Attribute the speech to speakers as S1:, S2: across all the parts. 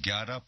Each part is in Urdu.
S1: 11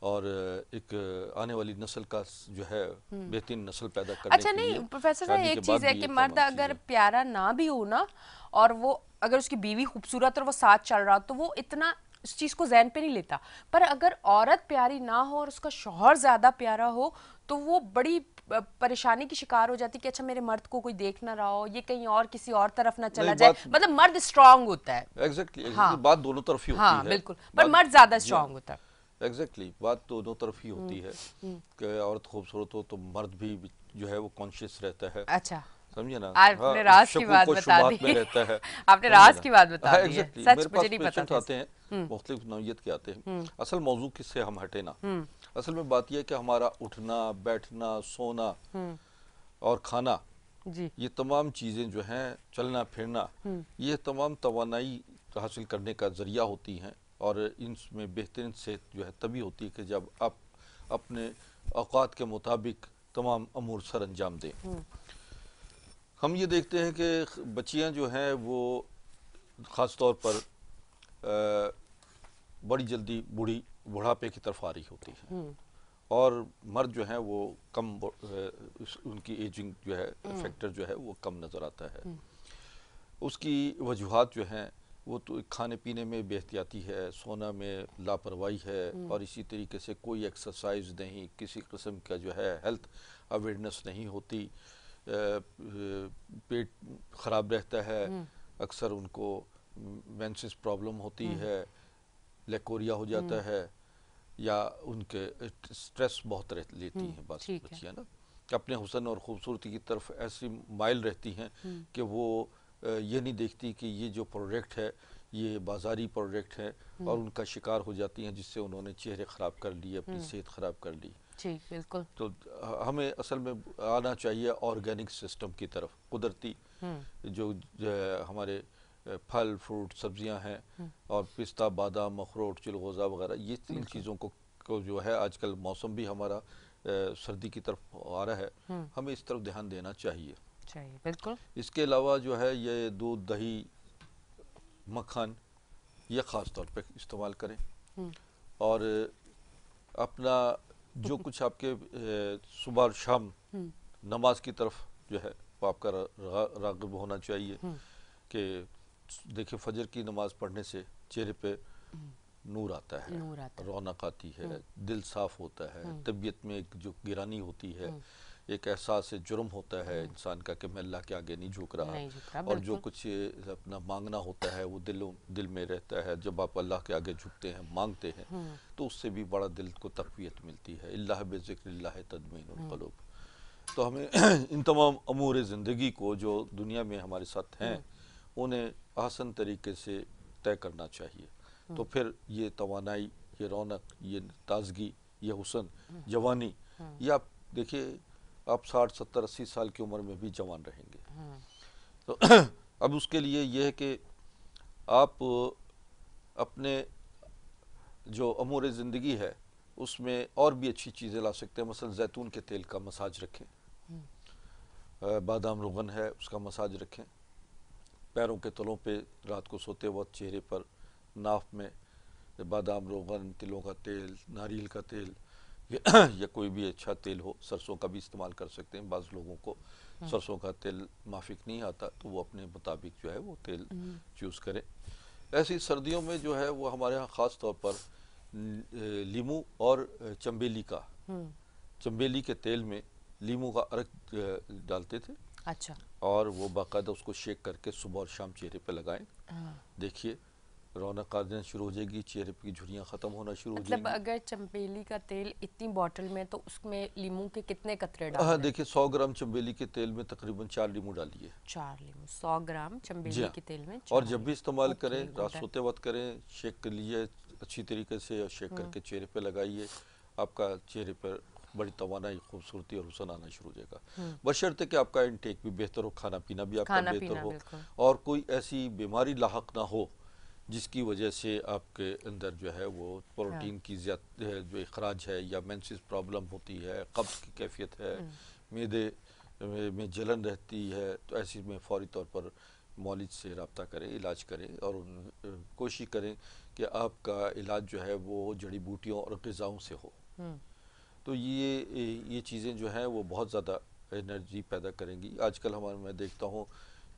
S2: اور ایک آنے والی نسل کا جو ہے بہترین نسل پیدا کرنے
S3: اچھا
S2: کے لیے
S3: نہیں پروفیسر صاحب
S2: شادی
S3: ایک
S2: کے
S3: چیز
S2: بعد
S3: ہے
S2: بھی
S3: کہ
S2: یہ
S3: مرد
S2: تمام
S3: اگر
S2: چیزیں
S3: پیارا نہ بھی ہو نا اور وہ اگر اس کی بیوی خوبصورت اور وہ ساتھ چل رہا تو وہ اتنا اس چیز کو ذہن پہ نہیں لیتا. پر اگر عورت پیاری نہ ہو اور اس کا شوہر زیادہ پیارا ہو تو وہ بڑی پریشانی کی شکار ہو جاتی کہ اچھا میرے مرد کو کوئی دیکھ نہ رہا ہو, یہ کہیں اور کسی اور طرف نہ چلا
S2: نہیں
S3: جائے.
S2: بات
S3: مطلب مرد اسٹرانگ ہوتا ہے.
S2: ایگزیکٹلی
S3: ہاں
S2: بات دونوں طرف ہی
S3: ہاں
S2: ہوتی ہے.
S3: بالکل, پر مرد زیادہ
S2: جی ہاں
S3: اسٹرانگ ہوتا ہے.
S2: ایگزیکٹلی بات دونوں طرف ہی ہوتی ہے کہ عورت خوبصورت ہو تو مرد بھی جو ہے وہ کانشیس رہتا ہے,
S3: اچھا
S2: سمجھے نا,
S3: آپ نے راز کی بات
S2: شکوک و
S3: بتا
S2: شبہات میں
S3: دی.
S2: رہتا ہے,
S3: آپ نے
S2: سمجھے
S3: راز
S2: نا.
S3: کی بات بتا دی ہے,
S2: ایگزیکٹلی
S3: سچ
S2: میرے
S3: مجھے
S2: پاس
S3: نہیں پتا
S2: پیشنٹ
S3: تھا.
S2: آتے ہیں مختلف نوعیت کے آتے ہیں. اصل موضوع کس سے ہم ہٹے نا, اصل میں بات یہ ہے کہ ہمارا اٹھنا بیٹھنا سونا اور کھانا,
S3: جی
S2: یہ تمام چیزیں جو ہیں, چلنا پھرنا, یہ تمام توانائی حاصل کرنے کا ذریعہ ہوتی ہیں, اور ان میں بہترین صحت جو ہے تبھی ہوتی ہے کہ جب آپ اپنے اوقات کے مطابق تمام امور سر انجام دیں. ہم یہ دیکھتے ہیں کہ بچیاں جو ہیں وہ خاص طور پر بڑی جلدی بڑھاپے کی طرف آ رہی ہوتی ہیں, اور مرد جو ہیں وہ کم ان کی ایجنگ جو ہے فیکٹر جو ہے وہ کم نظر آتا ہے. اس کی وجوہات جو ہیں وہ تو کھانے پینے میں بے احتیاطی ہے, سونا میں لاپرواہی ہے, اور اسی طریقے سے کوئی ایکسرسائز نہیں, کسی قسم کا جو ہے ہیلتھ اویئرنیس نہیں ہوتی, پیٹ خراب رہتا ہے, اکثر ان کو مینسس پرابلم ہوتی ہے, لیکوریا ہو جاتا ہے, یا ان کے سٹریس بہت لیتی ہیں بعض
S3: ٹھیک ہے.
S2: بچیاں نا, اپنے حسن اور خوبصورتی کی طرف ایسی مائل رہتی ہیں کہ وہ یہ نہیں دیکھتی کہ یہ جو پروڈکٹ ہے یہ بازاری پروڈکٹ ہے, اور ان کا شکار ہو جاتی ہیں, جس سے انہوں نے چہرے خراب کر لیے, اپنی صحت خراب کر لی.
S3: ٹھیک بالکل.
S2: تو ہمیں اصل میں آنا چاہیے آرگینک سسٹم کی طرف, قدرتی جو ہمارے پھل فروٹ سبزیاں ہیں, اور پستہ بادام اخروٹ چلغوزہ وغیرہ, یہ ان چیزوں کو جو ہے آج کل موسم بھی ہمارا سردی کی طرف آ رہا ہے, ہمیں اس طرف دھیان دینا چاہیے.
S3: بالکل.
S2: اس کے علاوہ جو ہے یہ دودھ دہی مکھن یہ خاص طور پہ استعمال کریں, اور اپنا جو کچھ آپ کے صبح اور شام نماز کی طرف جو ہے وہ آپ کا راغب ہونا چاہیے, کہ دیکھیں فجر کی نماز پڑھنے سے چہرے پہ نور آتا ہے, رونق آتی ہے, دل صاف ہوتا ہے, طبیعت میں ایک جو گرانی ہوتی ہے, ایک احساس جرم ہوتا ہے انسان کا کہ میں اللہ کے آگے نہیں جھک رہا, اور جو کچھ اپنا مانگنا ہوتا ہے وہ دل میں رہتا ہے. جب آپ اللہ کے آگے جھکتے ہیں مانگتے ہیں تو اس سے بھی بڑا دل کو تقویت ملتی ہے. اللہ بذکر اللہ تطمئن القلوب. تو ہمیں ان تمام امور زندگی کو جو دنیا میں ہمارے ساتھ ہیں انہیں آسان طریقے سے طے کرنا چاہیے. تو پھر یہ توانائی, یہ رونق, یہ تازگی, یہ حسن, جوانی, یہ آپ دیکھیے آپ 60 70 80 سال کی عمر میں بھی جوان رہیں گے. تو اب اس کے لیے یہ ہے کہ آپ اپنے جو امور زندگی ہے اس میں اور بھی اچھی چیزیں لا سکتے ہیں. مثلا زیتون کے تیل کا مساج رکھیں, بادام روغن ہے اس کا مساج رکھیں, پیروں کے تلوں پہ رات کو سوتے وقت چہرے پر ناف میں بادام روغن, تلوں کا تیل, ناریل کا تیل, یا کوئی بھی اچھا تیل ہو, سرسوں کا بھی استعمال کر سکتے ہیں. بعض لوگوں کو سرسوں کا تیل مافک نہیں آتا تو وہ اپنے مطابق جو ہے وہ تیل چوز کریں. ایسی سردیوں میں جو ہے وہ ہمارے ہاں خاص طور پر لیمو اور چنبیلی کے تیل میں لیمو کا عرق ڈالتے تھے,
S3: اچھا,
S2: اور وہ باقاعدہ اس کو شیک کر کے صبح اور شام چہرے پہ لگائیں. دیکھیے رونق آنا شروع ہو جائے گی, چہرے کی جھریاں ختم ہونا شروع ہو جائیں
S3: مطلب
S2: گی.
S3: اگر چمبیلی کا تیل اتنی بوٹل میں تو اس میں لیمو کے کتنے قطرے ڈالیں؟
S2: ہاں دیکھیے 100 گرام چنبیلی کے تیل میں تقریباً 4 لیمو ڈالیے.
S3: 4 لیمو 100 گرام
S2: جی
S3: چمبیلی
S2: ہاں,
S3: کے تیل میں 4
S2: اور جب بھی استعمال
S3: اوکے,
S2: کریں رات
S3: گڈ ہے.
S2: سوتے وقت کریں, شیک کر لیجیے اچھی طریقے سے, اور شیک کر کے چہرے پہ لگائیے. آپ کا چہرے پر بڑی توانائی, خوبصورتی اور حسن آنا شروع ہو جائے گا, بشرطے کہ آپ کا انٹیک بھی بہتر ہو, کھانا پینا بھی آپ کا بہتر ہو, اور کوئی ایسی بیماری لاحق نہ ہو جس کی وجہ سے آپ کے اندر جو ہے وہ پروٹین کی جو اخراج ہے, یا مینسس پرابلم ہوتی ہے, قبض کی کیفیت ہے, معدے میں جلن رہتی ہے. تو ایسی میں فوری طور پر معالج سے رابطہ کریں, علاج کریں, اور کوشش کریں کہ کہ آپ کا علاج جو ہے وہ جڑی بوٹیوں اور غذاؤں سے ہو. تو یہ چیزیں جو ہیں وہ بہت زیادہ انرجی پیدا کریں گی. آج کل میں دیکھتا ہوں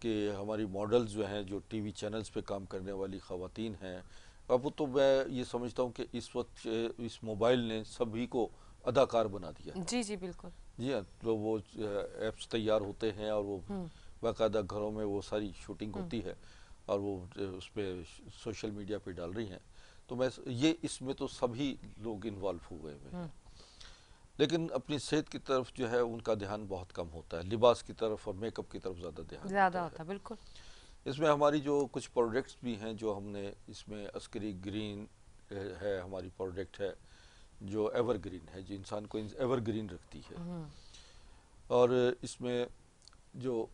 S2: کہ ہماری ماڈلز جو ہیں جو ٹی وی چینلز پہ کام کرنے والی خواتین ہیں، اب تو میں یہ سمجھتا ہوں کہ اس وقت اس موبائل نے سبھی کو اداکار بنا دیا.
S3: جی جی بالکل.
S2: جی ہاں، تو وہ ایپس تیار ہوتے ہیں اور وہ باقاعدہ گھروں میں وہ ساری شوٹنگ ہوتی ہے اور وہ اس پہ سوشل میڈیا پہ ڈال رہی ہیں. تو اس میں تو سبھی لوگ انوالو ہوئے ہیں، لیکن اپنی صحت کی طرف جو ہے ان کا دھیان بہت کم ہوتا ہے. لباس کی طرف اور میک اپ کی طرف زیادہ دھیان ہوتا ہے.
S3: بالکل.
S2: اس میں ہماری جو کچھ پروڈکٹس بھی ہیں جو ہم نے اس میں عسکری گرین ہے ہماری پروڈکٹ ہے جو ایور گرین ہے، جو انسان کو ایور گرین رکھتی ہے. اور اس میں جو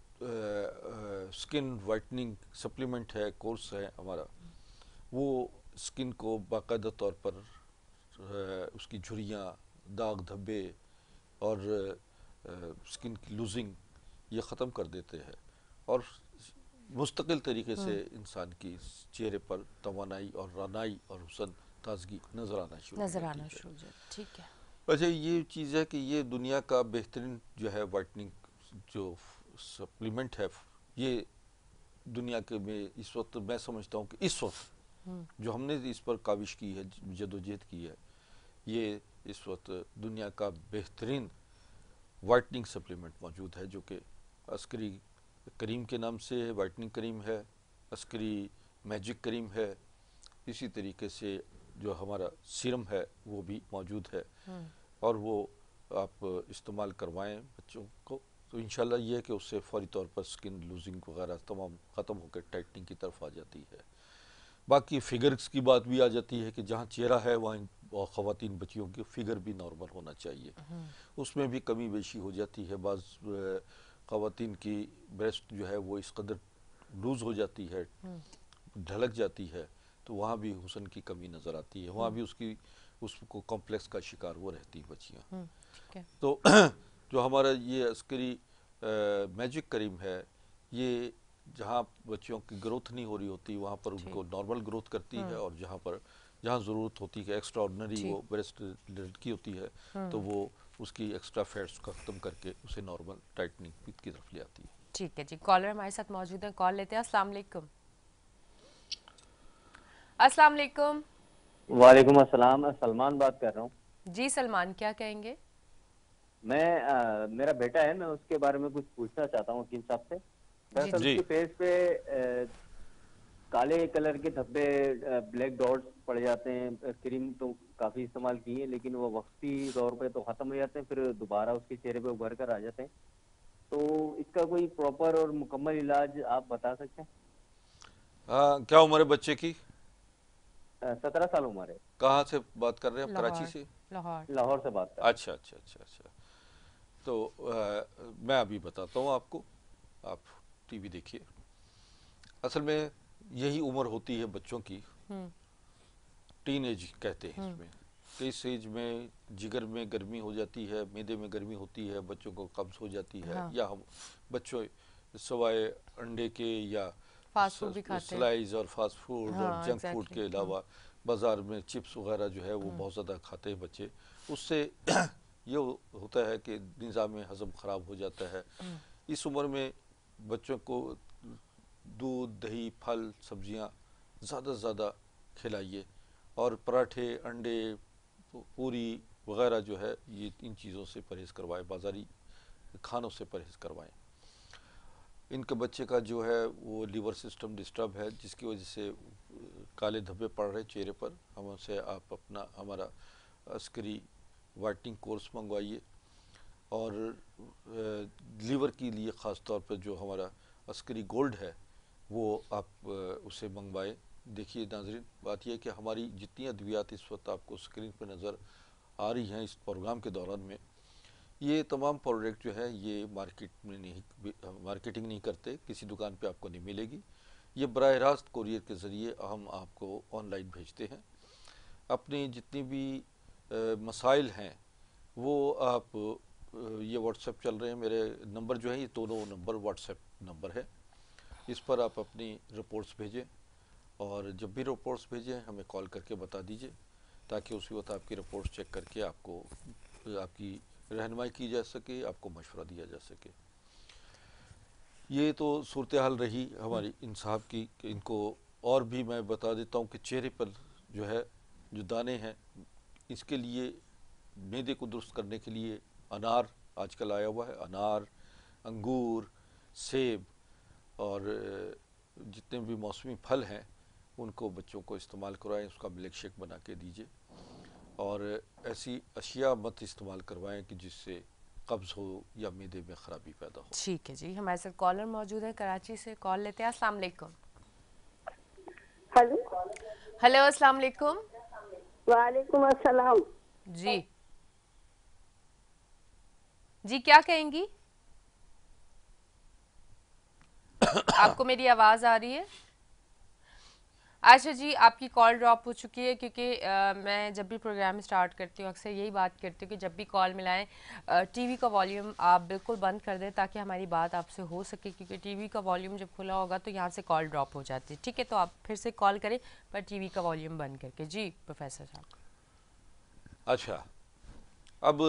S2: سکن وائٹننگ سپلیمنٹ ہے، کورس ہے ہمارا، وہ سکن کو باقاعدہ طور پر اس کی جھریاں، داغ دھبے اور سکن کی لوزنگ یہ ختم کر دیتے ہیں اور مستقل طریقے سے انسان کی چہرے پر توانائی اور رانائی اور حسن تازگی نظر آنا شروع ہو جاتی ہے.
S3: ٹھیک ہے.
S2: اچھا، یہ چیز ہے کہ یہ دنیا کا بہترین جو ہے وائٹننگ جو سپلیمنٹ ہے، یہ دنیا کے میں اس وقت میں سمجھتا ہوں کہ اس وقت جو ہم نے اس پر کاوش کی ہے، جدوجہد کی ہے، یہ اس وقت دنیا کا بہترین وائٹننگ سپلیمنٹ موجود ہے جو کہ عسکری کریم کے نام سے وائٹننگ کریم ہے، عسکری میجک کریم ہے. اسی طریقے سے جو ہمارا سیرم ہے وہ بھی موجود ہے اور وہ آپ استعمال کروائیں بچوں کو تو انشاءاللہ یہ ہے کہ اس سے فوری طور پر سکن لوزنگ وغیرہ تمام ختم ہو کے ٹائٹننگ کی طرف آ جاتی ہے. باقی فگرز کی بات بھی آ جاتی ہے کہ جہاں چہرہ ہے وہاں خواتین بچیوں کی فگر بھی نارمل ہونا چاہیے. اس میں بھی کمی بیشی ہو جاتی ہے. بعض خواتین کی بریسٹ جو ہے وہ اس قدر لوز ہو جاتی ہے، ڈھلک جاتی ہے، تو وہاں بھی حسن کی کمی نظر آتی ہے. وہاں بھی اس کو کمپلیکس کا شکار وہ رہتی بچیاں. تو جو ہمارا یہ عسکری میجک کریم ہے، یہ جہاں بچیوں کی گروتھ نہیں ہو رہی ہوتی وہاں پر ان کو نارمل گروتھ کرتی ہے، اور جہاں ضرورت ہوتی ہے ایکسٹرا آرڈنری وہ بریسٹ لڑکی ہوتی ہے تو وہ اس کی ایکسٹرا فیٹس کو ختم کر کے اسے نارمل ٹائٹننگ کی طرف لے آتی ہے.
S3: ٹھیک ہے جی. کالر ہمارے ساتھ موجود ہیں، کال لیتے ہیں. السلام علیکم. السلام علیکم.
S4: وعلیکم السلام. سلمان بات کر رہا ہوں.
S3: جی سلمان، کیا کہیں گے؟
S4: میرا بیٹا ہے، میں اس کے بارے میں کچھ پوچھنا چاہتا ہوں حکیم صاحب سے. دراصل اس کے فیس پہ کالے کلر کے دھبے، بلیک ڈاٹس پڑ جاتے ہیں. کریم تو کافی استعمال کی ہے لیکن وہ وقتی طور پہ تو ختم ہو جاتے ہیں، پھر دوبارہ اس کے چہرے پہ ابھر کر آ جاتے ہیں. تو اس کا کوئی پراپر اور مکمل علاج آپ بتا سکتے ہیں؟
S2: کیا عمر ہے بچے کی؟
S4: 17 سال عمر ہے.
S2: کہاں سے بات کر رہے ہیں آپ؟ کراچی سے؟
S4: لاہور سے بات کر رہے ہیں.
S2: اچھا. تو میں ابھی بتاتا ہوں آپ کو، آپ ٹی وی دیکھیے. اصل میں یہی عمر ہوتی ہے بچوں کی، ٹین ایج کہتے ہیں اس میں، کہ اس ایج میں جگر میں گرمی ہو جاتی ہے، معدے میں گرمی ہوتی ہے، بچوں کو قبض ہو جاتی ہے، یا ہم بچوں سوائے انڈے کے یا سلائز اور فاسٹ فوڈ اور جنک فوڈ کے علاوہ بازار میں چپس وغیرہ جو ہے وہ بہت زیادہ کھاتے ہیں بچے. اس سے یہ ہوتا ہے کہ نظام ہضم خراب ہو جاتا ہے. اس عمر میں بچوں کو دودھ، دہی، پھل، سبزیاں زیادہ سے زیادہ کھلائیے، اور پراٹھے، انڈے، پوری وغیرہ جو ہے یہ ان چیزوں سے پرہیز کروائیں، بازاری کھانوں سے پرہیز کروائیں. ان کے بچے کا جو ہے وہ لیور سسٹم ڈسٹرب ہے، جس کی وجہ سے کالے دھبے پڑ رہے چہرے پر. ہم سے آپ ہمارا عسکری وائٹنگ کورس منگوائیے، اور لیور کے لیے خاص طور پر جو ہمارا عسکری گولڈ ہے وہ آپ اسے منگوائیں. دیکھیے ناظرین، بات یہ ہے کہ ہماری جتنی ادویات اس وقت آپ کو اسکرین پہ نظر آ رہی ہیں اس پروگرام کے دوران میں، یہ تمام پروڈکٹ جو ہے یہ مارکیٹنگ نہیں کرتے، کسی دکان پہ آپ کو نہیں ملے گی. یہ براہ راست کوریئر کے ذریعے ہم آپ کو آن لائن بھیجتے ہیں. اپنی جتنی بھی مسائل ہیں وہ آپ یہ واٹس ایپ چل رہے ہیں، میرے نمبر جو ہے یہ دونوں نمبر واٹس ایپ نمبر ہے، اس پر آپ اپنی رپورٹس بھیجیں اور جب بھی رپورٹس بھیجیں ہمیں کال کر کے بتا دیجئے تاکہ اسی وقت آپ کی رپورٹس چیک کر کے آپ کو آپ کی رہنمائی کی جا سکے، آپ کو مشورہ دیا جا سکے۔ یہ تو صورتحال رہی ہماری ان صاحب کی کہ ان کو، اور بھی میں بتا دیتا ہوں کہ چہرے پر جو ہے جو دانے ہیں، اس کے لیے معدے کو درست کرنے کے لیے انار آج کل آیا ہوا ہے، انار، انگور، سیب اور جتنے بھی موسمی پھل ہیں ان کو بچوں کو استعمال کروائیں، اس کا ملک شیک بنا کے دیجئے، اور ایسی اشیاء مت استعمال کروائیں کہ جس سے قبض ہو یا معدے میں خرابی پیدا ہو۔
S3: ٹھیک ہے جی، ہمارے ساتھ کالر موجود ہے کراچی سے، کال لیتے ہیں۔ السلام علیکم۔
S5: ہلو،
S3: ہیلو، السلام علیکم۔
S5: وعلیکم السلام۔
S3: جی جی، کیا کہیں گی؟ آپ کو میری آواز آ رہی ہے؟ اچھا جی، آپ کی کال ڈراپ ہو چکی ہے، کیونکہ میں جب بھی پروگرام سٹارٹ کرتی ہوں اکثر یہی بات کرتی ہوں کہ جب بھی کال ملائیں ٹی وی کا والیوم آپ بالکل بند کر دیں تاکہ ہماری بات آپ سے ہو سکے، کیونکہ ٹی وی کا والیوم جب کھلا ہوگا تو یہاں سے کال ڈراپ ہو جاتی ہے۔ ٹھیک ہے، تو آپ پھر سے کال کریں پر ٹی وی کا والیوم بند کر کے۔ جی پروفیسر صاحب۔
S2: اچھا، اب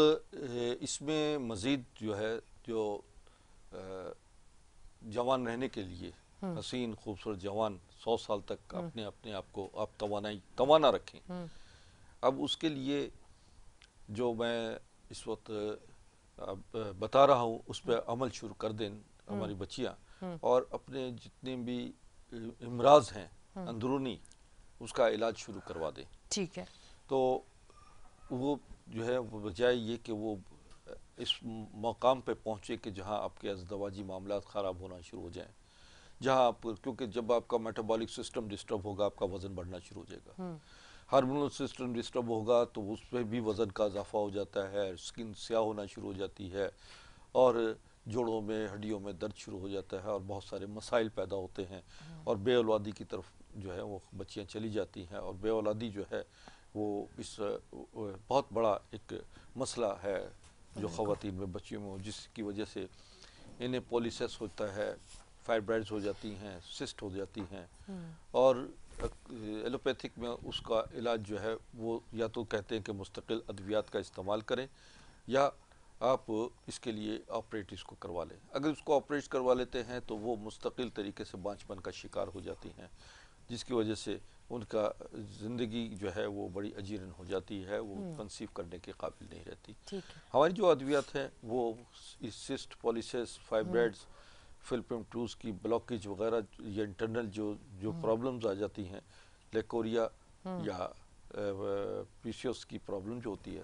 S2: اس میں مزید جو ہے جو جوان رہنے کے لیے، حسین خوبصورت جوان 100 سال تک اپنے آپ کو آپ توانا رکھیں، اب اس کے لیے جو میں اس وقت بتا رہا ہوں اس پہ عمل شروع کر دیں ہماری بچیاں، اور اپنے جتنے بھی امراض ہیں اندرونی اس کا علاج شروع کروا دیں۔
S3: ٹھیک ہے،
S2: تو وہ جو ہے وہ بجائے یہ کہ وہ اس مقام پہ پہنچے کہ جہاں آپ کے ازدواجی معاملات خراب ہونا شروع ہو جائیں، جہاں آپ، کیونکہ جب آپ کا میٹابولک سسٹم ڈسٹرب ہوگا آپ کا وزن بڑھنا شروع ہو جائے گا، ہارمونل سسٹم ڈسٹرب ہوگا تو اس پہ بھی وزن کا اضافہ ہو جاتا ہے، اسکن سیاہ ہونا شروع ہو جاتی ہے، اور جوڑوں میں ہڈیوں میں درد شروع ہو جاتا ہے، اور بہت سارے مسائل پیدا ہوتے ہیں، اور بے اولادی کی طرف جو ہے وہ بچیاں چلی جاتی ہیں، اور بے اولادی جو ہے وہ اس بہت بڑا ایک مسئلہ ہے جو خواتین میں بچیوں میں، جس کی وجہ سے انہیں پولیسس ہوتا ہے، فائبرائڈز ہو جاتی ہیں، سسٹ ہو جاتی ہیں، اور ایلوپیتھک میں اس کا علاج جو ہے وہ یا تو کہتے ہیں کہ مستقل ادویات کا استعمال کریں، یا آپ اس کے لیے آپریٹ اس کو کروا لیں۔ اگر اس کو آپریٹ کروا لیتے ہیں تو وہ مستقل طریقے سے بانجھپن کا شکار ہو جاتی ہیں، جس کی وجہ سے ان کا زندگی جو ہے وہ بڑی اجیرن ہو جاتی ہے، وہ کنسیو کرنے کے قابل نہیں رہتی۔
S3: ٹھیک ہے،
S2: ہماری جو ادویات ہیں وہ سسٹ، پولیسس، فائبرائڈز، فلپیم ٹوز کی بلاکیج وغیرہ، یہ انٹرنل جو پرابلمز آ جاتی ہیں، لیکوریا یا پی سی اوس کی پرابلم جو ہوتی ہے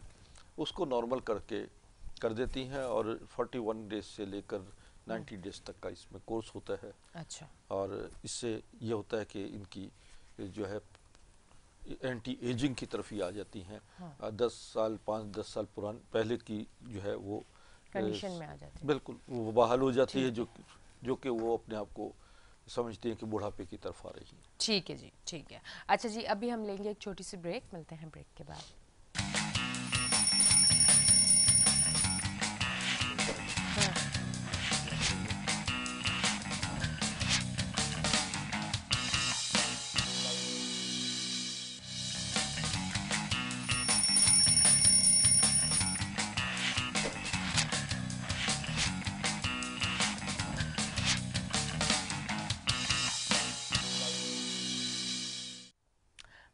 S2: اس کو نارمل کر دیتی ہیں، اور 41 ڈیز سے لے کر 90 ڈیز تک کا اس میں کورس ہوتا ہے،
S3: اچھا،
S2: اور اس سے یہ ہوتا ہے کہ ان کی جو ہے اینٹی ایجنگ کی طرف ہی آ جاتی ہیں، 5-10 سال پہلے کی جو ہے وہ
S3: کنڈیشن میں آ جاتے ہیں۔
S2: بالکل وہ بحال ہو جاتی ہے، جو کہ وہ اپنے آپ کو سمجھتے ہیں کہ بڑھاپے کی طرف آ رہی ہیں۔
S3: ٹھیک ہے جی، ٹھیک ہے۔ اچھا جی، ابھی ہم لیں گے ایک چھوٹی سی بریک، ملتے ہیں بریک کے بعد۔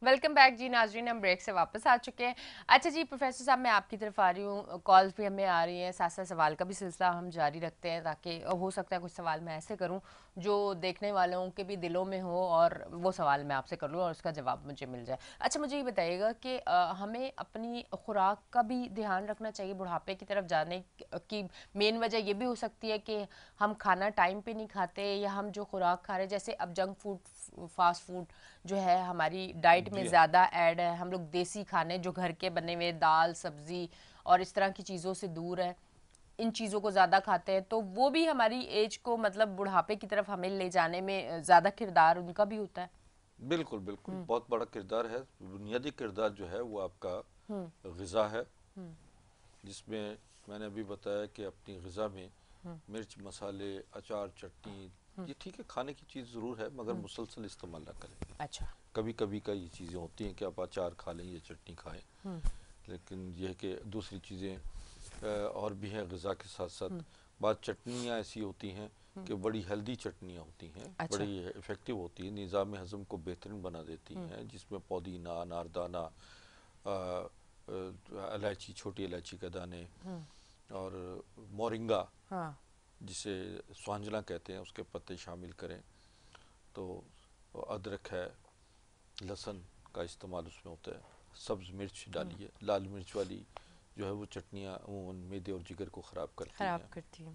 S3: ویلکم بیک جی ناظرین، ہم بریک سے واپس آ چکے ہیں۔ اچھا جی پروفیسر صاحب، میں آپ کی طرف آ رہی ہوں، کالز بھی ہمیں آ رہی ہیں، ساتھ ساتھ سوال کا بھی سلسلہ ہم جاری رکھتے ہیں تاکہ ہو سکتا ہے کچھ سوال میں ایسے کروں جو دیکھنے والوں کے بھی دلوں میں ہو، اور وہ سوال میں آپ سے کر لوں اور اس کا جواب مجھے مل جائے۔ اچھا مجھے یہ بتائیے گا کہ ہمیں اپنی خوراک کا بھی دھیان رکھنا چاہیے بڑھاپے کی طرف جانے کی مین وجہ یہ بھی ہو سکتی ہے کہ ہم کھانا ٹائم پہ نہیں کھاتے، یا ہم جو خوراک کھا رہے ہیں جیسے اب جنک فوڈ، فاسٹ فوڈ جو ہے ہماری ڈائٹ میں زیادہ ایڈ ہے، ہم لوگ دیسی کھانے جو گھر کے بنے ہوئے دال سبزی اور اس طرح کی چیزوں سے دور ہے، ان چیزوں کو زیادہ کھاتے ہیں، تو وہ بھی ہماری ایج کو مطلب بڑھاپے کی طرف ہمیں لے جانے میں زیادہ کردار ان کا بھی ہوتا ہے۔
S2: بالکل بالکل، بہت بڑا کردار ہے۔ بنیادی کردار جو ہے وہ آپ کا غذا ہے، جس میں نے ابھی بتایا کہ اپنی غذا میں مرچ، مسالے، اچار، چٹنی، یہ ٹھیک ہے، کھانے کی چیز ضرور ہے مگر مسلسل استعمال نہ کریں.
S3: اچھا.
S2: کبھی کبھی کا یہ چیزیں ہوتی ہیں کہ آپ اچار کھا لیں یا چٹنی کھائیں، لیکن یہ ہے کہ دوسری چیزیں اور بھی ہیں غذا کے ساتھ ساتھ. بعض چٹنیاں ایسی ہوتی ہیں کہ بڑی ہیلدی چٹنیاں ہوتی ہیں، بڑی افیکٹو ہوتی ہیں، نظام ہضم کو بہترین بنا دیتی ہیں، جس میں پودینہ، اناردانہ، الائچی، چھوٹی الائچی کے دانے، اور مورنگا جسے سوانجنا کہتے ہیں، اس کے پتے شامل کریں. تو ادرک ہے، لہسن کا استعمال اس میں ہوتا ہے، سبز مرچ ڈالیے. لال مرچ والی جو ہے وہ چٹنیاں عموماً معدے اور جگر کو خراب کرتی ہیں.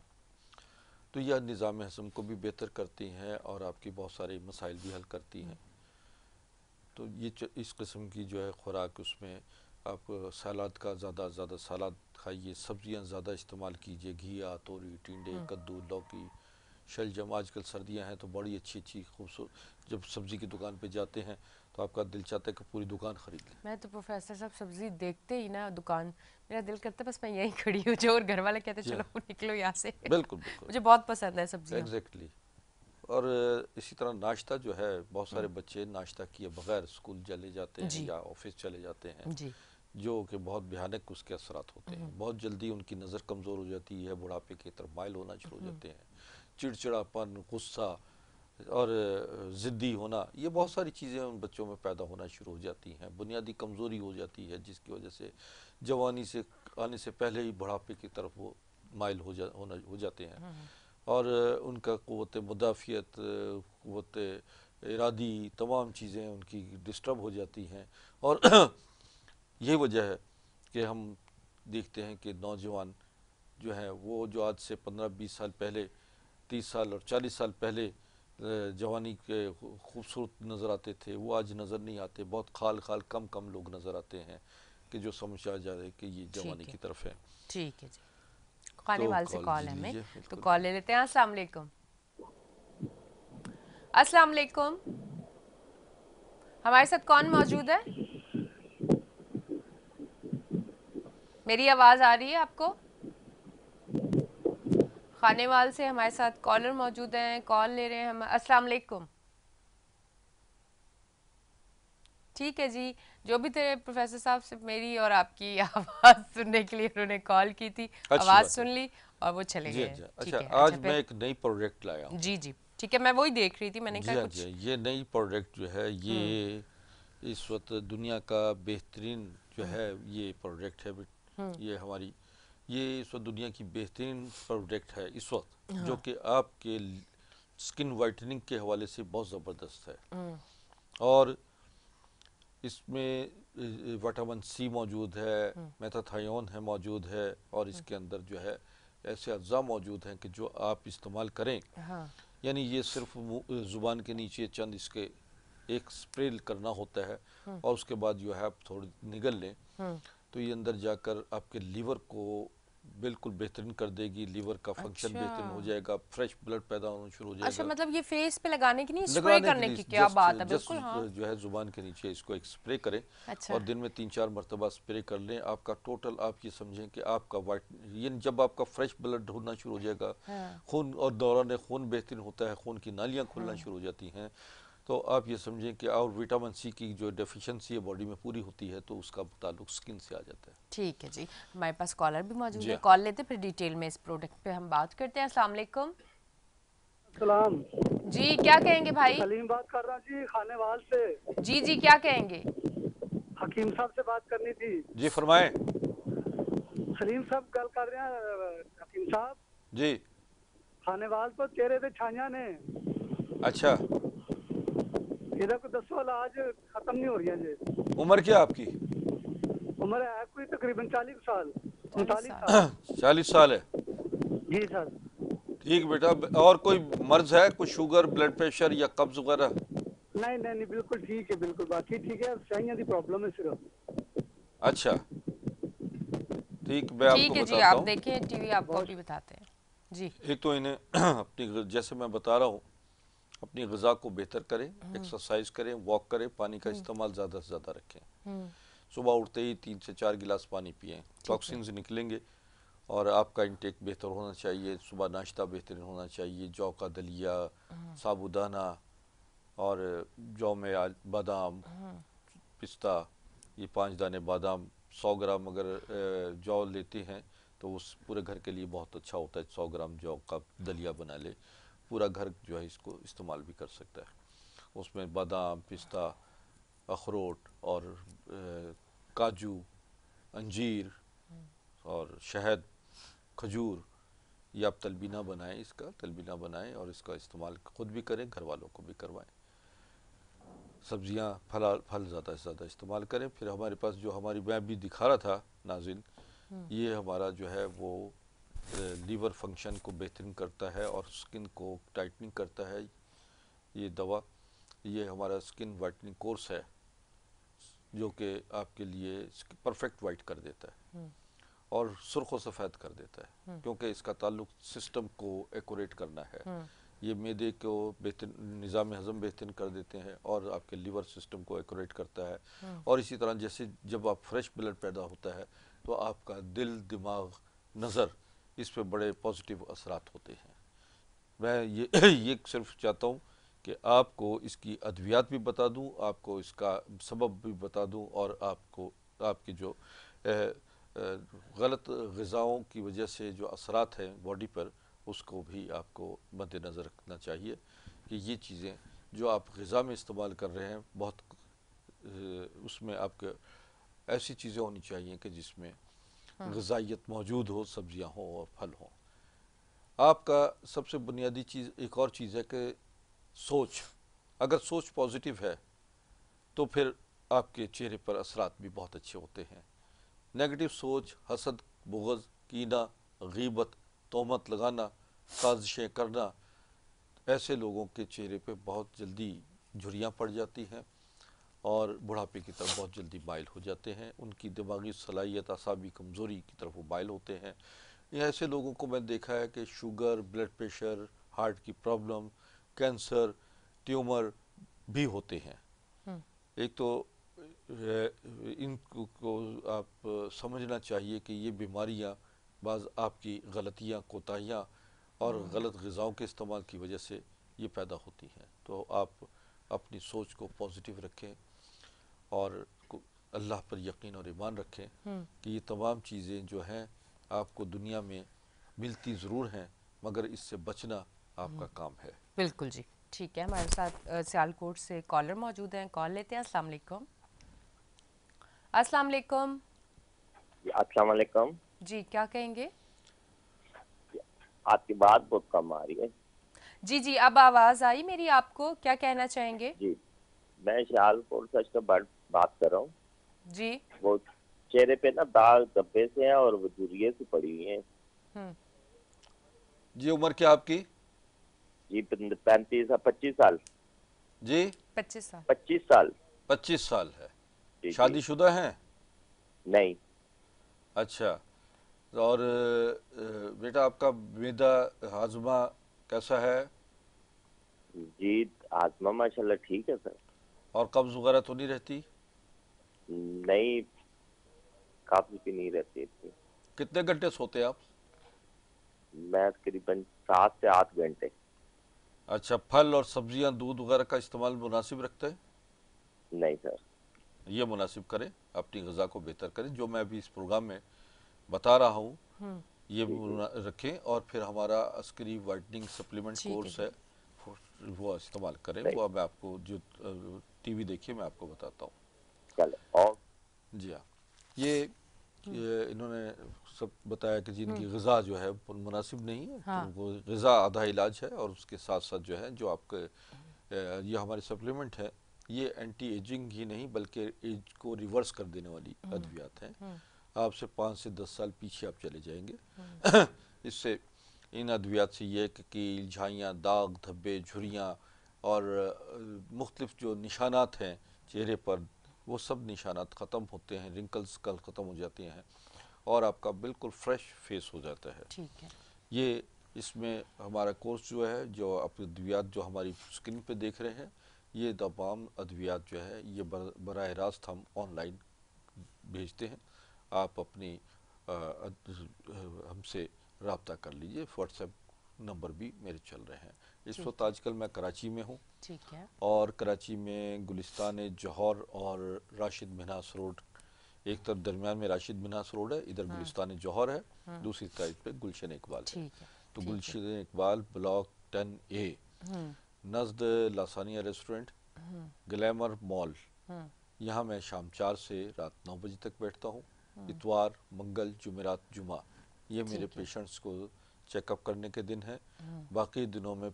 S2: تو یہ نظام ہضم کو بھی بہتر کرتی ہیں اور آپ کی بہت سارے مسائل بھی حل کرتی ہیں. تو یہ اس قسم کی جو ہے خوراک، اس میں آپ سالاد کا زیادہ سالاد کھائیے، سبزیاں زیادہ استعمال کیجیے، گھیا، توری، ٹینڈے، کدو، لوکی، شلجم. آج کل سردیاں ہیں تو بڑی اچھی خوبصورت، جب سبزی کی دکان پہ جاتے ہیں تو آپ کا دل چاہتا ہے کہ پوری دکان خرید لیں.
S3: میں تو پروفیسر صاحب سبزی دیکھتے ہی نا دکان، میرا دل کرتا ہے بس میں یہیں کھڑی ہو جاؤں، اور گھر والے کہتے ہیں چلو نکلو یہاں سے.
S2: بالکل
S3: مجھے بہت پسند ہے سبزیاں.
S2: ایگزیکٹلی. اور اسی طرح ناشتہ جو ہے، بہت سارے بچے ناشتہ کیے بغیر اسکول چلے جاتے ہیں یا آفس چلے جاتے ہیں، جو کہ بہت بھیانک اس کے اثرات ہوتے ہیں. بہت جلدی ان کی نظر کمزور ہو جاتی ہے، بڑھاپے کی طرف مائل ہونا شروع ہو جاتے ہیں، چڑچڑاپن، غصہ اور ضدی ہونا، یہ بہت ساری چیزیں ان بچوں میں پیدا ہونا شروع ہو جاتی ہیں. بنیادی کمزوری ہو جاتی ہے جس کی وجہ سے جوانی سے آنے سے پہلے ہی بڑھاپے کی طرف وہ مائل ہو جاتے ہیں، اور ان کا قوت مدافعت، قوت ارادی، تمام چیزیں ان کی ڈسٹرب ہو جاتی ہیں. اور یہ وجہ ہے کہ ہم دیکھتے ہیں کہ نوجوان جو ہیں وہ جو آج سے 15-20 سال پہلے، 30 سال اور 40 سال پہلے جوانی کے خوبصورت نظر آتے تھے، وہ آج نظر نہیں آتے. بہت کم لوگ نظر آتے ہیں کہ جو سمجھ آ جائے کہ یہ جوانی کی طرف ہے.
S3: ٹھیک ہے جی. خانے وال سے کال ہے ہمیں، تو
S2: بالکل.
S3: کال لے لیتے ہیں. السلام علیکم. السلام علیکم. ہمارے ساتھ کون موجود ہے؟ میری آواز آ رہی ہے آپ کو؟ خانے وال سے ہمارے ساتھ کالر موجود ہیں، کال لے رہے ہیں ہم. السلام علیکم. ٹھیک ہے جی، جو بھی تھے پروفیسر صاحب سے میری اور آپ کی آواز سننے کے لیے انہوں نے کال کی تھی، آواز سن لی اور وہ چلے گئے.
S2: اچھا، آج میں ایک نئی پروڈکٹ لایا ہوں.
S3: جی ٹھیک ہے، میں وہی دیکھ رہی تھی، میں نے کہا کچھ.
S2: یہ نئی پروڈکٹ جو ہے یہ اس وقت دنیا کا بہترین جو ہے یہ پروڈکٹ ہے. یہ ہماری یہ اس وقت دنیا کی بہترین پروڈکٹ ہے اس وقت، جو کہ آپ کے سکن وائٹننگ کے حوالے سے بہت زبردست ہے. اور اس میں وٹامن سی موجود ہے، میتھاتھائیون ہے موجود ہے، اور اس کے اندر جو ہے ایسے اجزاء موجود ہیں کہ جو آپ استعمال کریں، یعنی یہ صرف زبان کے نیچے چند اس کے ایک سپرے کرنا ہوتا ہے، اور اس کے بعد جو ہے آپ تھوڑی نگل لیں تو یہ اندر جا کر آپ کے لیور کو بالکل بہترین کر دے گی. لیور کا فنکشن بہترین ہو جائے گا، فریش بلڈ پیدا ہونا شروع ہو جائے گا.
S3: اچھا، مطلب یہ فیس پہ لگانے کی نہیں، سپرے کرنے کی؟ کیا بات ہے. بالکل ہاں،
S2: جو ہے زبان کے نیچے اس کو ایک سپرے کریں اور دن میں 3-4 مرتبہ سپرے کر لیں. آپ کا ٹوٹل آپ یہ سمجھیں کہ آپ کا یعنی جب آپ کا فریش بلڈ ہونا شروع ہو جائے گا، خون اور دوران خون بہترین ہوتا ہے، خون کی نالیاں کھلنا شروع ہو جاتی ہیں، تو آپ یہ سمجھیں کہ اور وٹامن سی کی جو ڈیفیشنسی ہے باڈی میں پوری ہوتی ہے تو اس کا تعلق سکن سے آ جاتا ہے.
S3: ٹھیک ہے جی، ہمارے پاس کالر بھی موجود ہے، کال لیتے پھر ڈیٹیل میں اس پروڈکٹ پہ ہم بات کرتے ہیں. السلام علیکم.
S6: السلام
S3: جی، کیا کہیں گے بھائی؟
S6: سلیم بات کر رہا جی، خانے وال سے.
S3: جی کیا کہیں گے؟
S6: حکیم صاحب سے بات کرنی تھی.
S2: جی فرمائیں.
S6: سلیم صاحب گل کر رہے ہیں. حکیم صاحب
S2: جی.
S6: خانے وال تو چہرے تے چھائیاں نے.
S2: اچھا،
S6: یہ کو دسو علاج ختم نہیں ہو رہی جی.
S2: عمر کیا آپ کی؟
S6: عمر ہے کوئی تقریباً 40 سال.
S2: 40 سال ہے
S6: جی سر.
S2: ٹھیک بیٹا. اور کوئی مرض ہے، کوئی شوگر، بلڈ پریشر یا قبض وغیرہ؟
S6: نہیں بالکل ٹھیک ہے، بالکل باقی ٹھیک ہے. چھائیاں دی پرابلم ہے صرف.
S2: اچھا ٹھیک، میں آپ کو
S3: ٹھیک ہے جی،
S2: بتاتا
S3: آپ
S2: ہوں.
S3: دیکھیں ٹی وی، آپ کو بھی بتاتے ہیں. جی،
S2: ایک تو انہیں اپنی جیسے میں بتا رہا ہوں اپنی غذا کو بہتر کریں، ایکسرسائز کریں، واک کریں، پانی کا استعمال زیادہ سے زیادہ رکھیں. صبح اٹھتے ہی 3 سے 4 گلاس پانی پئیں، ٹاکسنز نکلیں گے اور آپ کا انٹیک بہتر ہونا چاہیے، صبح ناشتہ بہترین ہونا چاہیے، جو کا دلیا، سابودانہ، اور جو میں بادام، پستہ، یہ 5 دانے بادام، 100 گرام اگر جو لیتے ہیں تو اس پورے گھر کے لیے بہت اچھا ہوتا ہے۔ 100 گرام جو کا دلیا بنا لے، پورا گھر جو ہے اس کو استعمال بھی کر سکتا ہے۔ اس میں بادام، پستہ، اخروٹ اور کاجو، انجیر اور شہد، کھجور، یہ آپ تلبینہ بنائیں، اس کا تلبینہ بنائیں اور اس کا استعمال خود بھی کریں، گھر والوں کو بھی کروائیں۔ سبزیاں، پھل زیادہ سے زیادہ استعمال کریں۔ پھر ہمارے پاس جو ہماری میں بھی دکھا رہا تھا ناظرین، یہ ہمارا جو ہے وہ لیور فنکشن کو بہترین کرتا ہے اور سکن کو ٹائٹننگ کرتا ہے۔ یہ دوا، یہ ہمارا سکن وائٹننگ کورس ہے جو کہ آپ کے لیے پرفیکٹ وائٹ کر دیتا ہے اور سرخ و سفید کر دیتا ہے، کیونکہ اس کا تعلق سسٹم کو ایکوریٹ کرنا ہے۔ یہ معدے کو نظام ہضم بہترین کر دیتے ہیں اور آپ کے لیور سسٹم کو ایکوریٹ کرتا ہے۔ اور اسی طرح جیسے جب آپ فریش بلڈ پیدا ہوتا ہے تو آپ کا دل، دماغ، نظر، اس پہ بڑے پازیٹیو اثرات ہوتے ہیں۔ میں یہ صرف چاہتا ہوں کہ آپ کو اس کی ادویات بھی بتا دوں، آپ کو اس کا سبب بھی بتا دوں، اور آپ کو آپ کی جو غلط غذاؤں کی وجہ سے جو اثرات ہیں باڈی پر، اس کو بھی آپ کو مد نظر رکھنا چاہیے کہ یہ چیزیں جو آپ غذا میں استعمال کر رہے ہیں بہت اس میں آپ کے ایسی چیزیں ہونی چاہیے کہ جس میں غذائیت موجود ہو، سبزیاں ہوں اور پھل ہوں۔ آپ کا سب سے بنیادی چیز ایک اور چیز ہے کہ سوچ، اگر سوچ پازیٹیو ہے تو پھر آپ کے چہرے پر اثرات بھی بہت اچھے ہوتے ہیں۔ نیگیٹو سوچ، حسد، بغض، کینہ، غیبت، تہمت لگانا، سازشیں کرنا، ایسے لوگوں کے چہرے پہ بہت جلدی جھریاں پڑ جاتی ہیں اور بڑھاپے کی طرف بہت جلدی مائل ہو جاتے ہیں۔ ان کی دماغی صلاحیت، اعصابی کمزوری کی طرف وہ مائل ہوتے ہیں۔ یہ ایسے لوگوں کو میں دیکھا ہے کہ شوگر، بلڈ پریشر، ہارٹ کی پرابلم، کینسر، ٹیومر بھی ہوتے ہیں۔ ایک تو ان کو آپ سمجھنا چاہیے کہ یہ بیماریاں بعض آپ کی غلطیاں، کوتاہیاں اور غلط غذاؤں کے استعمال کی وجہ سے یہ پیدا ہوتی ہیں۔ تو آپ اپنی سوچ کو پازیٹیو رکھیں اور اللہ پر یقین اور ایمان رکھیں کہ یہ تمام چیزیں جو ہیں آپ کو دنیا میں ملتی ضرور ہیں، مگر اس سے بچنا آپ کا کام ہے۔
S3: بالکل جی، ٹھیک ہے۔ ہمارے ساتھ سیالکوٹ سے کالر موجود ہیں، کال لیتے ہیں۔ السلام علیکم۔ السلام علیکم۔
S7: السلام علیکم۔
S3: جی، کیا کہیں گے؟
S7: آپ کی بات بہت کم آ رہی ہے۔
S3: جی جی، اب آواز آئی میری آپ کو؟ کیا کہنا چاہیں گے؟
S7: جی، میں سیالکوٹ سے بات کر رہا ہوں۔
S3: جی،
S7: وہ چہرے پہ نا داغ دھبے سے ہیں اور وہ جھریے سے پڑی ہوئی ہیں۔
S2: جی، عمر کیا آپ کی؟
S7: جی 25 سال۔
S2: جی
S3: 25 سال۔
S7: 25 سال۔
S2: 25 سال ہے۔
S7: جی
S2: شادی شدہ ہیں؟
S7: نہیں۔
S2: اچھا، اور بیٹا آپ کا معدہ، ہاضمہ کیسا ہے؟
S7: جی ہاضمہ ماشاءاللہ ٹھیک ہے سر۔
S2: اور قبض وغیرہ تو نہیں رہتی؟
S7: نہیں، قبض بھی نہیں رہتی اتنی۔
S2: کتنے گھنٹے سوتے آپ؟
S7: میں تقریباً 7 سے 8 گھنٹے۔
S2: اچھا، پھل اور سبزیاں، دودھ وغیرہ کا استعمال مناسب رکھتے ہیں؟
S7: نہیں سر۔
S2: یہ مناسب کریں، اپنی غذا کو بہتر کریں، جو میں ابھی اس پروگرام میں بتا رہا ہوں یہ رکھیں، اور پھر ہمارا عسکری وائٹننگ سپلیمنٹ کورس ہے وہ استعمال کریں۔ وہ میں آپ کو جو ٹی وی دیکھیے میں آپ کو بتاتا ہوں۔
S7: چلے اور
S2: جی ہاں، یہ انہوں نے سب بتایا کہ جن کی غذا جو ہے مناسب نہیں ہے، تو وہ غذا آدھا علاج ہے، اور اس کے ساتھ ساتھ جو ہے جو آپ کے یہ ہمارے سپلیمنٹ ہے، یہ اینٹی ایجنگ ہی نہیں بلکہ ایج کو ریورس کر دینے والی ادویات ہیں۔ آپ سے 5 سے 10 سال پیچھے آپ چلے جائیں گے۔ اس سے ان ادویات سے یہ کہ کیل، جھائیاں، داغ، دھبے، جھریاں اور مختلف جو نشانات ہیں چہرے پر، وہ سب نشانات ختم ہوتے ہیں، رنکلز کل ختم ہو جاتے ہیں اور آپ کا بالکل فریش فیس ہو جاتا ہے۔
S3: ٹھیک ہے۔
S2: یہ اس میں ہمارا کورس جو ہے، جو آپ ادویات جو ہماری سکن پہ دیکھ رہے ہیں، یہ تمام ادویات جو ہے یہ براہ راست ہم آن لائن بھیجتے ہیں۔ آپ اپنی ہم سے رابطہ کر لیجئے. واٹس ایپ نمبر بھی میرے چل رہے ہیں. اس وقت آج کل میں کراچی میں ہوں
S3: ٹھیک ہے.
S2: اور کراچی میں گلستان جوہر اور راشد منہاس روڈ، ایک طرف درمیان میں راشد منہاس روڈ ہے، ادھر گلستان جوہر ہے، دوسری طرف پہ گلشن اقبال ہے.
S3: ٹھیک ہے.
S2: تو گلشن اقبال بلاک 10A نزد لاسانیہ ریسٹورنٹ، گلیمر مال، یہاں میں شام 4 سے رات 9 بجے تک بیٹھتا ہوں. اتوار، منگل، جمعرات، جمعہ یہ میرے پیشنٹس کو چیک اپ کرنے کے دن ہیں. باقی دنوں میں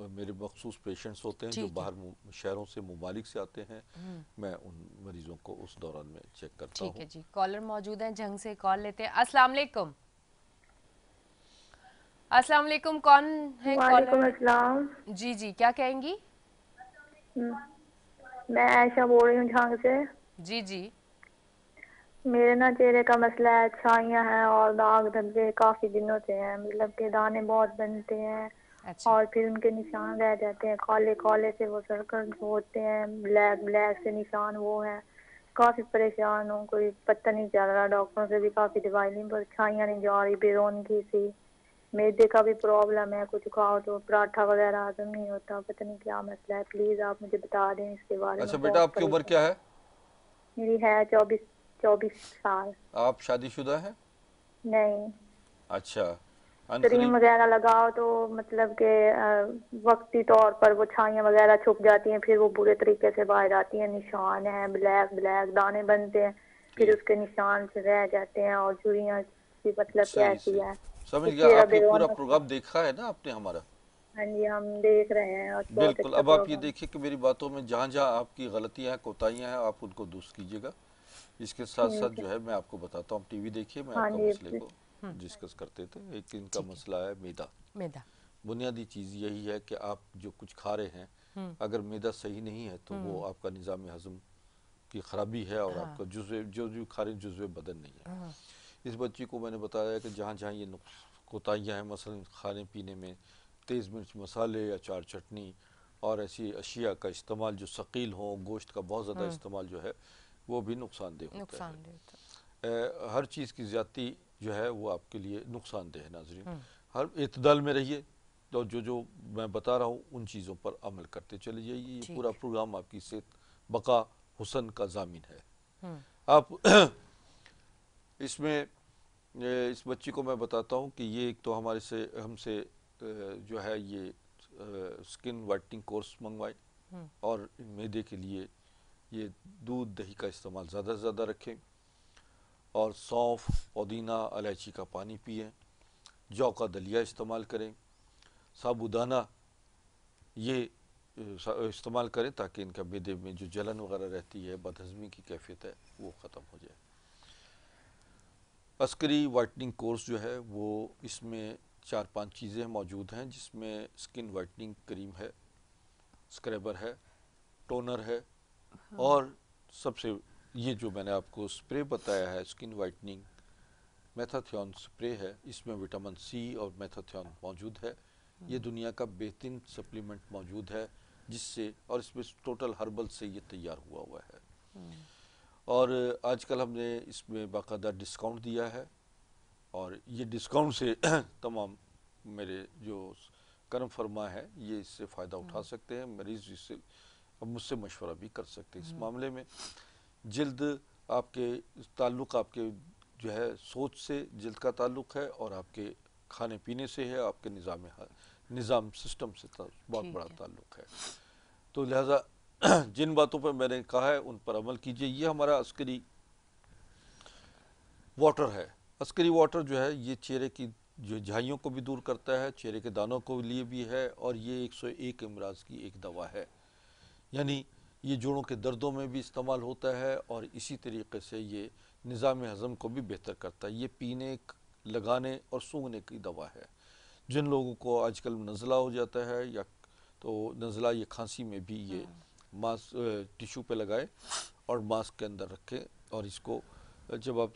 S2: میرے مخصوص پیشنٹس ہوتے ہیں جو باہر شہروں سے، ممالک سے آتے ہیں، میں ان مریضوں کو اس دوران میں چیک کرتا ہوں.
S3: ٹھیک ہے جی. کالر موجود ہیں، جنگ سے کال لیتے ہیں. السلام علیکم. السلام علیکم. کون ہے کالر؟
S5: وعلیکم السلام.
S3: جی جی، کیا کہیں گی؟
S5: میں عائشہ بول رہی ہوں جھانگ سے.
S3: جی جی.
S5: میرے نا چہرے کا مسئلہ ہے، چھائیاں ہیں اور داغ دھبے کافی دنوں سے ہیں، مطلب کہ دانے بہت بنتے ہیں
S3: اچھا.
S5: اور پھر ان کے نشان رہ جاتے ہیں کالے کالے سے، وہ سرکل ہوتے ہیں، بلیک بلیک سے نشان وہ ہیں. کافی پریشان ہوں، کوئی پتہ نہیں چل رہا، ڈاکٹروں سے بھی کافی دوائی لی پر چھائیاں نہیں جا رہی، بے رونقی سی. میدے کا بھی پرابلم ہے، کچھ کھاؤ تو پراٹھا وغیرہ ہضم نہیں ہوتا، پتہ نہیں کیا مسئلہ ہے. پلیز آپ مجھے بتا دیں اس کے بارے میں.
S2: اچھا بیٹا،
S5: بہت
S2: آپ کی عمر
S5: پریشان.
S2: کیا ہے؟
S5: میری ہے 24 سال.
S2: آپ شادی شدہ ہیں؟
S5: نہیں.
S2: اچھا.
S5: کریم وغیرہ لگاؤ تو مطلب کہ وقتی طور پر وہ چھائیاں وغیرہ چھپ جاتی ہیں، پھر وہ برے طریقے سے باہر آتی ہیں. نشان ہیں بلیک بلیک، دانے بنتے ہیں، پھر اس کے نشان سے رہ جاتے ہیں اور جھریاں کی مطلب
S2: صحیح
S5: کیسی ہے.
S2: سمجھ گیا.
S5: چہرہ
S2: آپ
S5: بے
S2: یہ پورا
S5: رونق سا.
S2: پروگرام دیکھا ہے نا آپ نے ہمارا؟
S5: ہاں جی، ہم دیکھ رہے ہیں اور بہت
S2: بالکل.
S5: اچھا
S2: اب آپ یہ
S5: پروگرام.
S2: دیکھیں کہ میری باتوں میں جہاں جہاں آپ کی غلطیاں ہیں، کوتاہیاں ہیں، آپ ان کو درست کیجیے گا. اس کے ساتھ ساتھ
S5: ٹھیک ہے.
S2: جو ہے میں آپ کو بتاتا ہوں. ٹی وی دیکھیے، میں آپ
S5: ہاں
S2: کا
S5: جی.
S2: مسئلے کو ڈسکس کرتے تھے. ایک ان کا
S3: ٹھیک ہے.
S2: مسئلہ ہے میدا.
S3: میدا.
S2: بنیادی چیز یہی ہے کہ آپ جو کچھ کھا رہے ہیں، اگر میدا صحیح نہیں ہے تو وہ آپ کا نظام ہضم کی خرابی ہے اور آپ کا جو کھا رہے ہیں جزو بدن نہیں ہے. اس بچی کو میں نے بتایا کہ جہاں جہاں یہ کوتاہیاں ہیں، مثلا کھانے پینے میں تیز مرچ مسالے، اچار چٹنی اور ایسی اشیاء کا استعمال جو ثقیل ہوں، گوشت کا بہت زیادہ استعمال جو ہے وہ بھی نقصان دہ ہوتا ہے. ہر چیز کی زیادتی جو ہے وہ آپ کے لیے نقصان دہ ہے. ناظرین، ہر اعتدال میں رہیے اور جو میں بتا رہا ہوں ان چیزوں پر عمل کرتے چلے جائیے. یہ پورا پروگرام آپ کی صحت، بقا، حسن کا ضامن ہے. آپ اس میں اس بچی کو میں بتاتا ہوں کہ یہ ایک تو ہم سے جو ہے یہ سکن وائٹنگ کورس منگوائے اور میدے کے لیے یہ دودھ دہی کا استعمال زیادہ سے زیادہ رکھیں اور سونف، پودینہ، الائچی کا پانی پئیں، جو کا دلیہ استعمال کریں، سابودانہ یہ استعمال کریں تاکہ ان کا میدے میں جو جلن وغیرہ رہتی ہے، بدہضمی کی کیفیت ہے، وہ ختم ہو جائے. عسکری وائٹننگ کورس جو ہے وہ اس میں 4-5 چیزیں موجود ہیں، جس میں سکن وائٹننگ کریم ہے، اسکریبر ہے، ٹونر ہے اور سب سے یہ جو میں نے آپ کو سپرے بتایا ہے سکن وائٹننگ میتھاتھیون سپرے ہے. اس میں وٹامن سی اور میتھاتھیون موجود ہے. یہ دنیا کا بہترین سپلیمنٹ موجود ہے جس سے، اور اس میں ٹوٹل ہربل سے یہ تیار ہوا ہے. اور آج کل ہم نے اس میں باقاعدہ ڈسکاؤنٹ دیا ہے اور یہ ڈسکاؤنٹ سے تمام میرے جو کرم فرما ہے یہ اس سے فائدہ اٹھا سکتے ہیں. مریض اس سے اب مجھ سے مشورہ بھی کر سکتے ہیں اس معاملے میں. جلد آپ کے تعلق آپ کے جو ہے سوچ سے جلد کا تعلق ہے اور آپ کے کھانے پینے سے ہے، آپ کے نظام سسٹم سے بہت بڑا تعلق ہے. تو لہٰذا جن باتوں پہ میں نے کہا ہے ان پر عمل کیجئے. یہ ہمارا عسکری واٹر ہے. عسکری واٹر جو ہے یہ چہرے کی جو جھائیوں کو بھی دور کرتا ہے، چہرے کے دانوں کو لیے بھی ہے اور یہ 101 امراض کی ایک دوا ہے. یعنی یہ جوڑوں کے دردوں میں بھی استعمال ہوتا ہے اور اسی طریقے سے یہ نظام ہضم کو بھی بہتر کرتا ہے. یہ پینے، لگانے اور سونگھنے کی دوا ہے. جن لوگوں کو آج کل نزلہ ہو جاتا ہے یا تو نزلہ یا کھانسی میں بھی یہ ماسک ٹیشو پہ لگائے اور ماسک کے اندر رکھیں اور اس کو جب آپ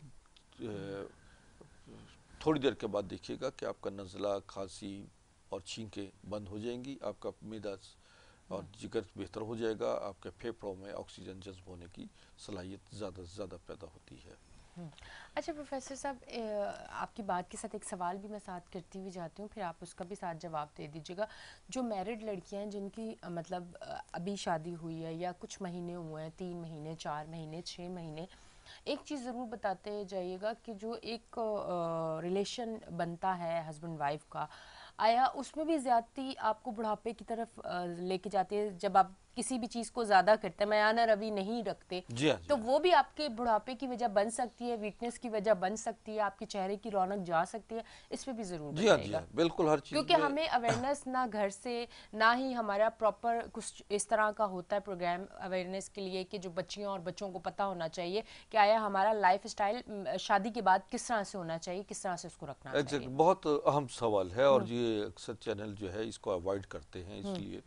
S2: تھوڑی دیر کے بعد دیکھیے گا کہ آپ کا نزلہ، کھانسی اور چھینکیں بند ہو جائیں گی، آپ کا معدہ اور جگر بہتر ہو جائے گا، آپ کے پھیپھڑوں میں آکسیجن جذب ہونے کی صلاحیت زیادہ سے زیادہ پیدا ہوتی ہے.
S3: اچھا پروفیسر صاحب، آپ کی بات کے ساتھ ایک سوال بھی میں ساتھ کرتی ہوئی جاتی ہوں، پھر آپ اس کا بھی ساتھ جواب دے دیجیے گا. جو میرڈ لڑکیاں ہیں جن کی مطلب ابھی شادی ہوئی ہے یا کچھ مہینے ہوئے ہیں، 3 مہینے 4 مہینے 6 مہینے، ایک چیز ضرور بتاتے جائیے گا کہ جو ایک ریلیشن بنتا ہے ہسبینڈ وائف کا، آیا اس میں بھی زیادتی آپ کو بڑھاپے کی طرف لے کے جاتی ہے؟ جب آپ کسی بھی چیز کو زیادہ کرتے ہیں، میانہ روی نہیں رکھتے،
S2: جی ہاں، جی
S3: تو
S2: ہاں،
S3: وہ بھی آپ کے بڑھاپے کی وجہ بن سکتی ہے، ویکنس کی وجہ بن سکتی ہے، آپ کے چہرے کی رونق جا سکتی ہے؟ اس پہ بھی ضرور
S2: جی ہاں،
S3: بتائیے
S2: جی
S3: گا،
S2: ہاں، بالکل ہر چیز
S3: کیونکہ
S2: میں.
S3: ہمیں اویئرنیس نہ گھر سے نہ ہی ہمارا پراپر کچھ اس طرح کا ہوتا ہے پروگرام اویئرنیس کے لیے کہ جو بچیوں اور بچوں کو پتہ ہونا چاہیے کہ آیا ہمارا لائف اسٹائل شادی کے بعد کس طرح سے ہونا چاہیے، کس طرح سے اس کو رکھنا چاہیے.
S2: بہت اہم سوال ہے، اور یہ اکثر چینل جو ہے اس کو اوائڈ کرتے ہیں، اس لیے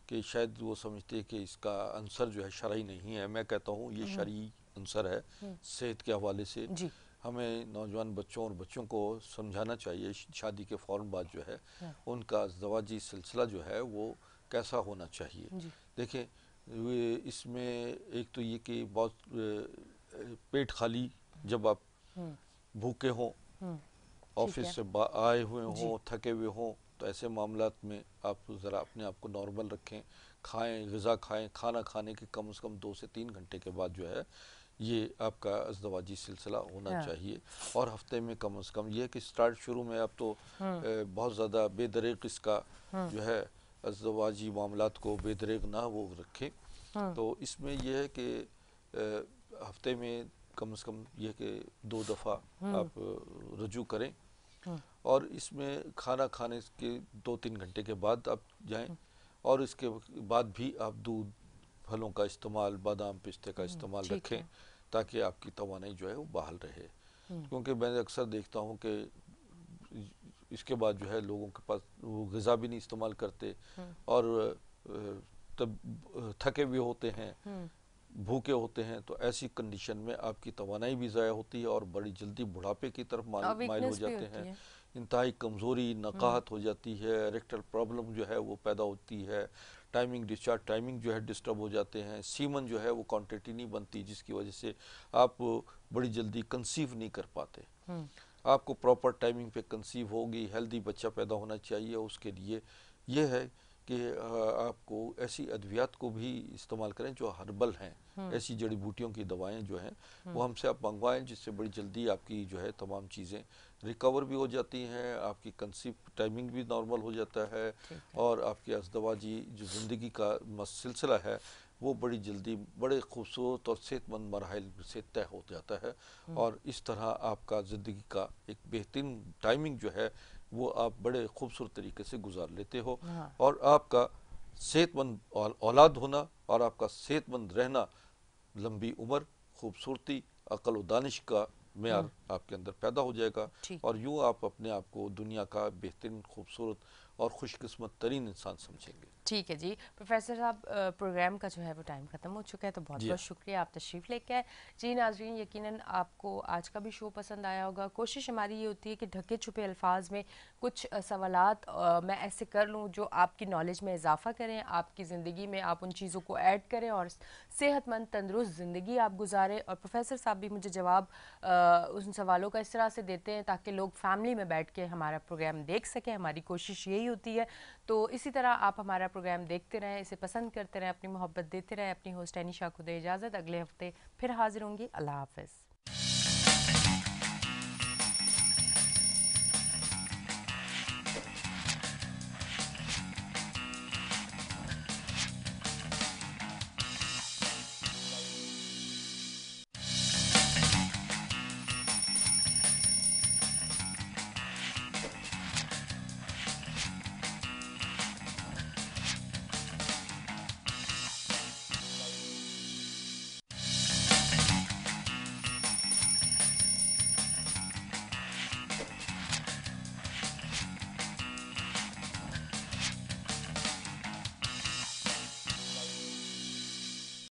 S2: کہ شاید وہ سمجھتے ہیں کہ اس کا عنصر جو ہے شرعی نہیں ہے. میں کہتا ہوں یہ شرعی عنصر ہے. صحت کے حوالے سے
S3: جی
S2: ہمیں نوجوان بچوں اور بچوں کو سمجھانا چاہیے شادی کے فوراً بعد جو ہے ان کا ازدواجی سلسلہ جو ہے وہ کیسا ہونا چاہیے.
S3: جی
S2: دیکھیں، اس میں ایک تو یہ کہ بہت پیٹ خالی، جب آپ بھوکے ہوں، آفس سے آئے ہوئے ہوں، تھکے ہوئے ہوں، تو ایسے معاملات میں آپ ذرا اپنے آپ کو نارمل رکھیں، کھائیں، غذا کھائیں. کھانا کھانے کے کم از کم 2 سے 3 گھنٹے کے بعد جو ہے یہ آپ کا ازدواجی سلسلہ ہونا چاہیے. اور ہفتے میں کم از کم یہ کہ شروع میں آپ تو بہت زیادہ بے دریغ اس کا جو ہے ازدواجی معاملات کو بے دریغ نہ وہ رکھیں. تو اس میں یہ ہے کہ ہفتے میں کم از کم یہ کہ 2 دفعہ آپ رجوع کریں، اور اس میں کھانا کھانے کے 2-3 گھنٹے کے بعد آپ جائیں، اور اس کے بعد بھی آپ دودھ، پھلوں کا استعمال، بادام پستے کا استعمال رکھیں تاکہ آپ کی توانائی جو ہے وہ بحال رہے. کیونکہ میں اکثر دیکھتا ہوں کہ اس کے بعد جو ہے لوگوں کے پاس وہ غذا بھی نہیں استعمال کرتے، اور تب تھکے ہوئے ہوتے ہیں، بھوکے ہوتے ہیں. تو ایسی کنڈیشن میں آپ کی توانائی بھی ضائع ہوتی ہے اور بڑی جلدی بڑھاپے کی طرف
S3: اور
S2: مائل ہو
S3: ویکنس بھی
S2: جاتے
S3: ہوتی
S2: ہیں.
S3: ہے.
S2: انتہائی کمزوری، نقاہت ہو جاتی ہے، ریکٹل پرابلم جو ہے وہ پیدا ہوتی ہے، ڈسچارج ٹائمنگ جو ہے ڈسٹرب ہو جاتے ہیں، سیمن جو ہے وہ کوانٹٹی نہیں بنتی، جس کی وجہ سے آپ بڑی جلدی کنسیو نہیں کر پاتے. آپ کو پراپر ٹائمنگ پہ کنسیو ہوگی، ہیلدی بچہ پیدا ہونا چاہیے. اس کے لیے یہ ہے کہ آپ کو ایسی ادویات کو بھی استعمال کریں جو ہربل ہیں، ایسی جڑی بوٹیوں کی دوائیں جو ہیں وہ ہم سے آپ منگوائیں، جس سے بڑی جلدی آپ کی جو ہے تمام چیزیں ریکور بھی ہو جاتی ہیں، آپ کی کنسیو ٹائمنگ بھی نارمل ہو جاتا ہے، اور آپ کے ازدواجی جو زندگی کا سلسلہ ہے وہ بڑی جلدی بڑے خوبصورت اور صحت مند مراحل سے طے ہو جاتا ہے. اور اس طرح آپ کا زندگی کا ایک بہترین ٹائمنگ جو ہے وہ آپ بڑے خوبصورت طریقے سے گزار لیتے ہو. اور آپ کا صحت مند اولاد ہونا اور آپ کا صحت مند رہنا، لمبی عمر، خوبصورتی، عقل و دانش کا معیار آپ کے اندر پیدا ہو جائے گا، اور یوں آپ اپنے آپ کو دنیا کا بہترین، خوبصورت اور خوش قسمت ترین انسان سمجھیں گے.
S3: ٹھیک ہے جی پروفیسر صاحب، پروگرام کا جو ہے وہ ٹائم ختم ہو چکا ہے، تو بہت بہت شکریہ آپ تشریف لے کے آئے. جی ناظرین، یقیناً آپ کو آج کا بھی شو پسند آیا ہوگا. کوشش ہماری یہ ہوتی ہے کہ ڈھکے چھپے الفاظ میں کچھ سوالات میں ایسے کر لوں جو آپ کی نالج میں اضافہ کریں، آپ کی زندگی میں آپ ان چیزوں کو ایڈ کریں اور صحت مند تندرست زندگی آپ گزاریں. اور پروفیسر صاحب بھی مجھے جواب ان سوالوں کا اس طرح سے دیتے ہیں تاکہ لوگ فیملی میں بیٹھ کے ہمارا پروگرام دیکھ سکیں. ہماری کوشش یہی ہوتی ہے. تو اسی طرح آپ ہمارا پروگرام دیکھتے رہیں، اسے پسند کرتے رہیں، اپنی محبت دیتے رہیں. اپنی ہوسٹ انیشا کو دے اجازت، اگلے ہفتے پھر حاضر ہوں گی. اللہ حافظ.